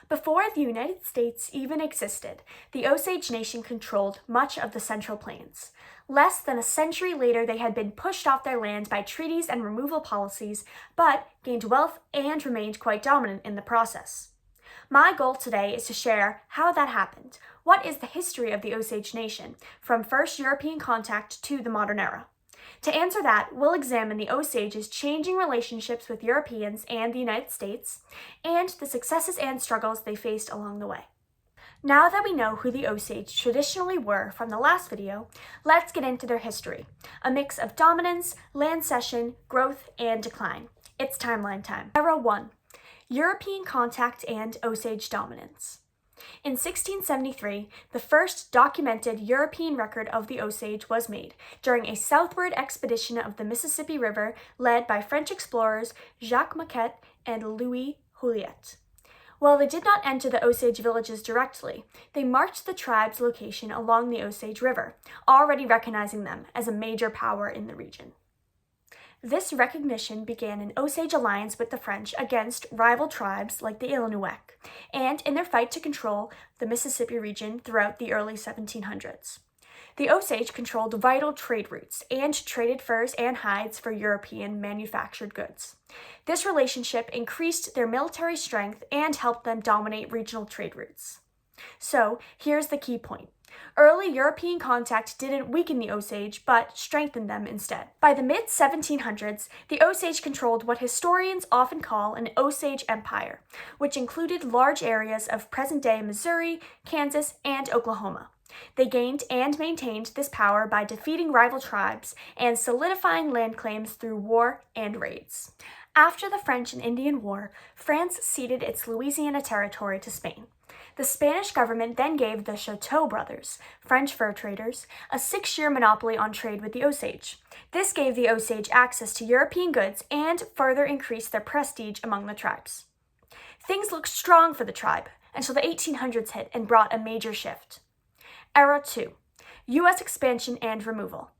Before the United States even existed, the Osage Nation controlled much of the Central Plains. Less than a century later, they had been pushed off their land by treaties and removal policies, but gained wealth and remained quite dominant in the process. My goal today is to share how that happened. What is the history of the Osage Nation, from first European contact to the modern era? To answer that, we'll examine the Osage's changing relationships with Europeans and the United States, and the successes and struggles they faced along the way. Now that we know who the Osage traditionally were from the last video, let's get into their history, a mix of dominance, land cession, growth, and decline. It's timeline time. Era 1. European contact and Osage dominance. In 1673, the first documented European record of the Osage was made during a southward expedition of the Mississippi River led by French explorers Jacques Marquette and Louis Joliet. While they did not enter the Osage villages directly, they marked the tribe's location along the Osage River, already recognizing them as a major power in the region. This recognition began an Osage alliance with the French against rival tribes like the Illinois, and in their fight to control the Mississippi region throughout the early 1700s. The Osage controlled vital trade routes and traded furs and hides for European manufactured goods. This relationship increased their military strength and helped them dominate regional trade routes. So, here's the key point. Early European contact didn't weaken the Osage, but strengthened them instead. By the mid-1700s, the Osage controlled what historians often call an Osage Empire, which included large areas of present-day Missouri, Kansas, and Oklahoma. They gained and maintained this power by defeating rival tribes and solidifying land claims through war and raids. After the French and Indian War, France ceded its Louisiana territory to Spain. The Spanish government then gave the Chateau brothers, French fur traders, a 6-year monopoly on trade with the Osage. This gave the Osage access to European goods and further increased their prestige among the tribes. Things looked strong for the tribe until the 1800s hit and brought a major shift. Era 2. U.S. expansion and removal.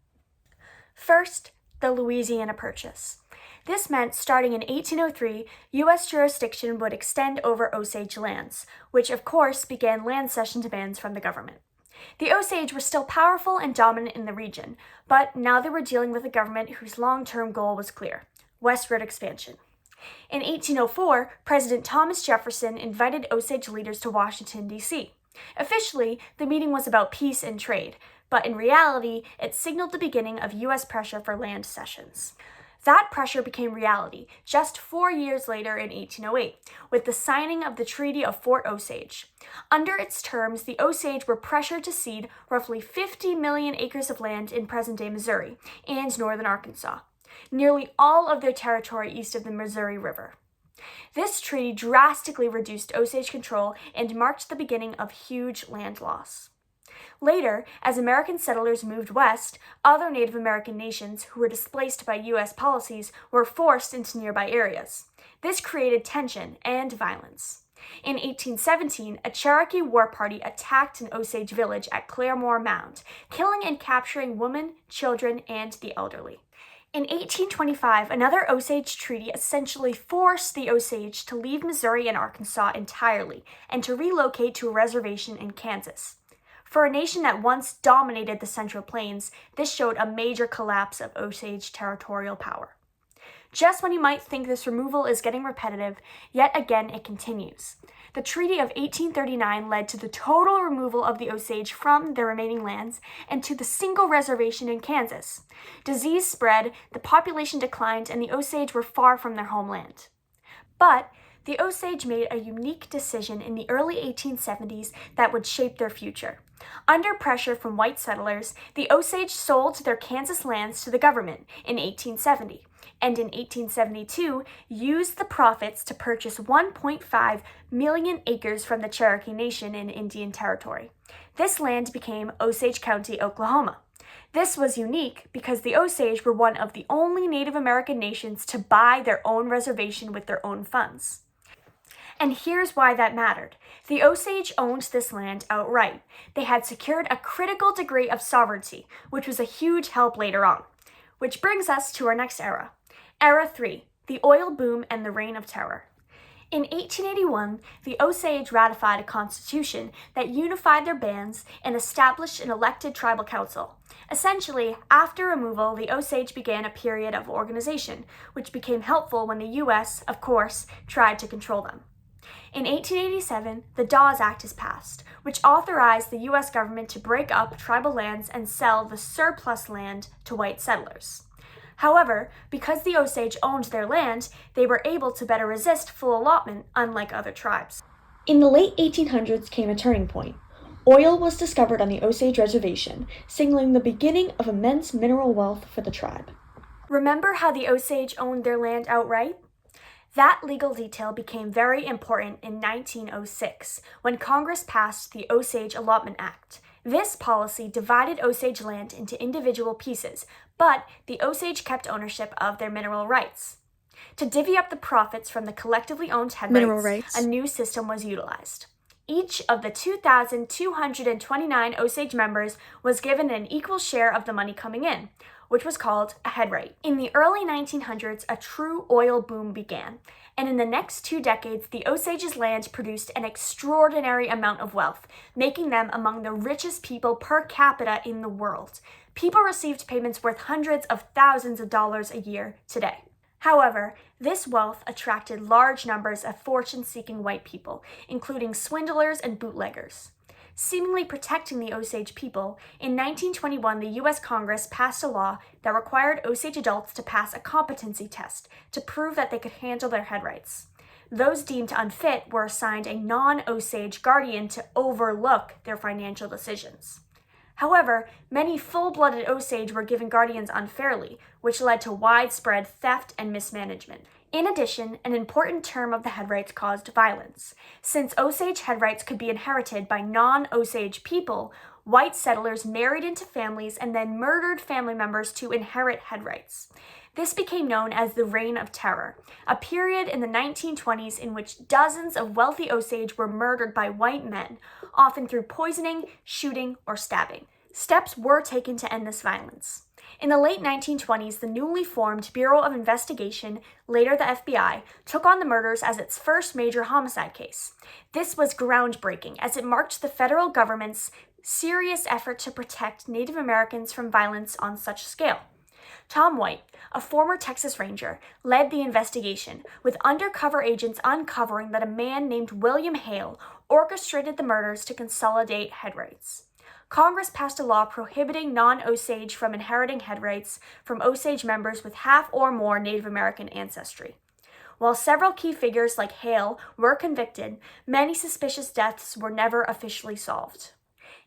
First, the Louisiana Purchase. This meant starting in 1803, U.S. jurisdiction would extend over Osage lands, which of course began land cession demands from the government. The Osage were still powerful and dominant in the region, but now they were dealing with a government whose long-term goal was clear: westward expansion. In 1804, President Thomas Jefferson invited Osage leaders to Washington, D.C. Officially, the meeting was about peace and trade, but in reality, it signaled the beginning of U.S. pressure for land cessions. That pressure became reality just 4 years later in 1808, with the signing of the Treaty of Fort Osage. Under its terms, the Osage were pressured to cede roughly 50 million acres of land in present-day Missouri and northern Arkansas, nearly all of their territory east of the Missouri River. This treaty drastically reduced Osage control and marked the beginning of huge land loss. Later, as American settlers moved west, other Native American nations who were displaced by U.S. policies were forced into nearby areas. This created tension and violence. In 1817, a Cherokee war party attacked an Osage village at Claremore Mound, killing and capturing women, children, and the elderly. In 1825, another Osage treaty essentially forced the Osage to leave Missouri and Arkansas entirely and to relocate to a reservation in Kansas. For a nation that once dominated the Central Plains, this showed a major collapse of Osage territorial power. Just when you might think this removal is getting repetitive, yet again it continues. The Treaty of 1839 led to the total removal of the Osage from their remaining lands and to the single reservation in Kansas. Disease spread, the population declined, and the Osage were far from their homeland. But the Osage made a unique decision in the early 1870s that would shape their future. Under pressure from white settlers, the Osage sold their Kansas lands to the government in 1870, and in 1872 used the profits to purchase 1.5 million acres from the Cherokee Nation in Indian Territory. This land became Osage County, Oklahoma. This was unique because the Osage were one of the only Native American nations to buy their own reservation with their own funds. And here's why that mattered. The Osage owned this land outright. They had secured a critical degree of sovereignty, which was a huge help later on. Which brings us to our next era. Era 3, the oil boom and the reign of terror. In 1881, the Osage ratified a constitution that unified their bands and established an elected tribal council. Essentially, after removal, the Osage began a period of organization, which became helpful when the U.S., of course, tried to control them. In 1887, the Dawes Act is passed, which authorized the U.S. government to break up tribal lands and sell the surplus land to white settlers. However, because the Osage owned their land, they were able to better resist full allotment, unlike other tribes. In the late 1800s came a turning point. Oil was discovered on the Osage Reservation, signaling the beginning of immense mineral wealth for the tribe. Remember how the Osage owned their land outright? That legal detail became very important in 1906, when Congress passed the Osage Allotment Act. This policy divided Osage land into individual pieces, but the Osage kept ownership of their mineral rights. To divvy up the profits from the collectively owned headrights, a new system was utilized. Each of the 2,229 Osage members was given an equal share of the money coming in, which was called a headright. In the early 1900s, a true oil boom began, and in the next 2 decades, the Osage's land produced an extraordinary amount of wealth, making them among the richest people per capita in the world. People received payments worth hundreds of thousands of dollars a year today. However, this wealth attracted large numbers of fortune-seeking white people, including swindlers and bootleggers. Seemingly protecting the Osage people, in 1921 the U.S. Congress passed a law that required Osage adults to pass a competency test to prove that they could handle their headrights. Those deemed unfit were assigned a non-Osage guardian to overlook their financial decisions. However, many full-blooded Osage were given guardians unfairly, which led to widespread theft and mismanagement. In addition, an important term of the headrights caused violence. Since Osage headrights could be inherited by non-Osage people, white settlers married into families and then murdered family members to inherit headrights. This became known as the Reign of Terror, a period in the 1920s in which dozens of wealthy Osage were murdered by white men, often through poisoning, shooting, or stabbing. Steps were taken to end this violence. In the late 1920s, the newly formed Bureau of Investigation, later the FBI, took on the murders as its first major homicide case. This was groundbreaking as it marked the federal government's serious effort to protect Native Americans from violence on such scale. Tom White, a former Texas Ranger, led the investigation, with undercover agents uncovering that a man named William Hale orchestrated the murders to consolidate headrights. Congress passed a law prohibiting non-Osage from inheriting headrights from Osage members with half or more Native American ancestry. While several key figures like Hale were convicted, many suspicious deaths were never officially solved.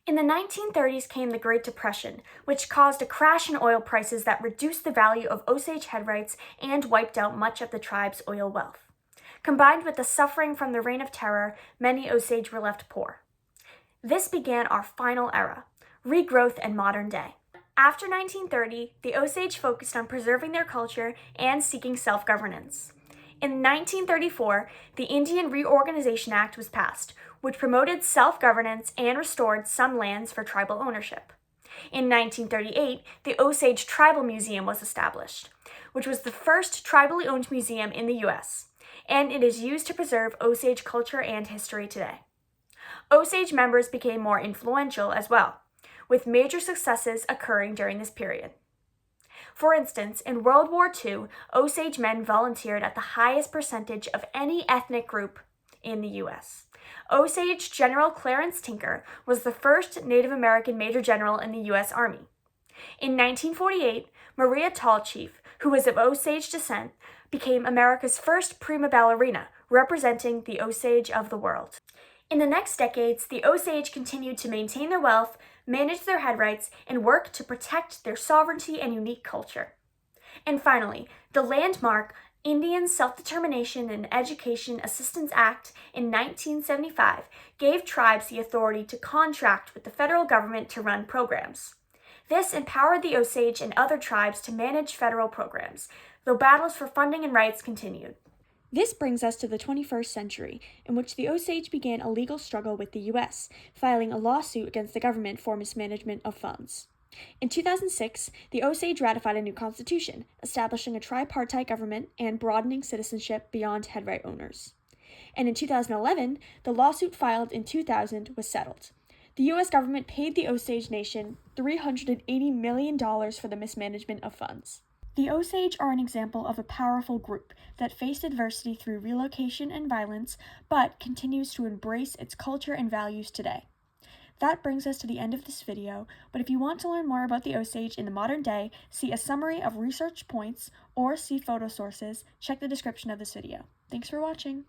In the 1930s came the Great Depression, which caused a crash in oil prices that reduced the value of Osage headrights and wiped out much of the tribe's oil wealth. Combined with the suffering from the Reign of Terror, many Osage were left poor. This began our final era, regrowth and modern day. After 1930, the Osage focused on preserving their culture and seeking self-governance. In 1934, the Indian Reorganization Act was passed, which promoted self-governance and restored some lands for tribal ownership. In 1938, the Osage Tribal Museum was established, which was the first tribally owned museum in the U.S., and it is used to preserve Osage culture and history today. Osage members became more influential as well, with major successes occurring during this period. For instance, in World War II, Osage men volunteered at the highest percentage of any ethnic group in the U.S. Osage General Clarence Tinker was the first Native American Major General in the U.S. Army. In 1948, Maria Tallchief, who was of Osage descent, became America's first prima ballerina, representing the Osage of the world. In the next decades, the Osage continued to maintain their wealth, manage their headrights, and work to protect their sovereignty and unique culture. And finally, the landmark Indian Self-Determination and Education Assistance Act in 1975 gave tribes the authority to contract with the federal government to run programs. This empowered the Osage and other tribes to manage federal programs, though battles for funding and rights continued. This brings us to the 21st century, in which the Osage began a legal struggle with the U.S., filing a lawsuit against the government for mismanagement of funds. In 2006, the Osage ratified a new constitution, establishing a tripartite government and broadening citizenship beyond headright owners. and in 2011, the lawsuit filed in 2000 was settled. The U.S. government paid the Osage Nation $380 million for the mismanagement of funds. The Osage are an example of a powerful group that faced adversity through relocation and violence, but continues to embrace its culture and values today. That brings us to the end of this video, but if you want to learn more about the Osage in the modern day, see a summary of research points, or see photo sources, check the description of this video. Thanks for watching!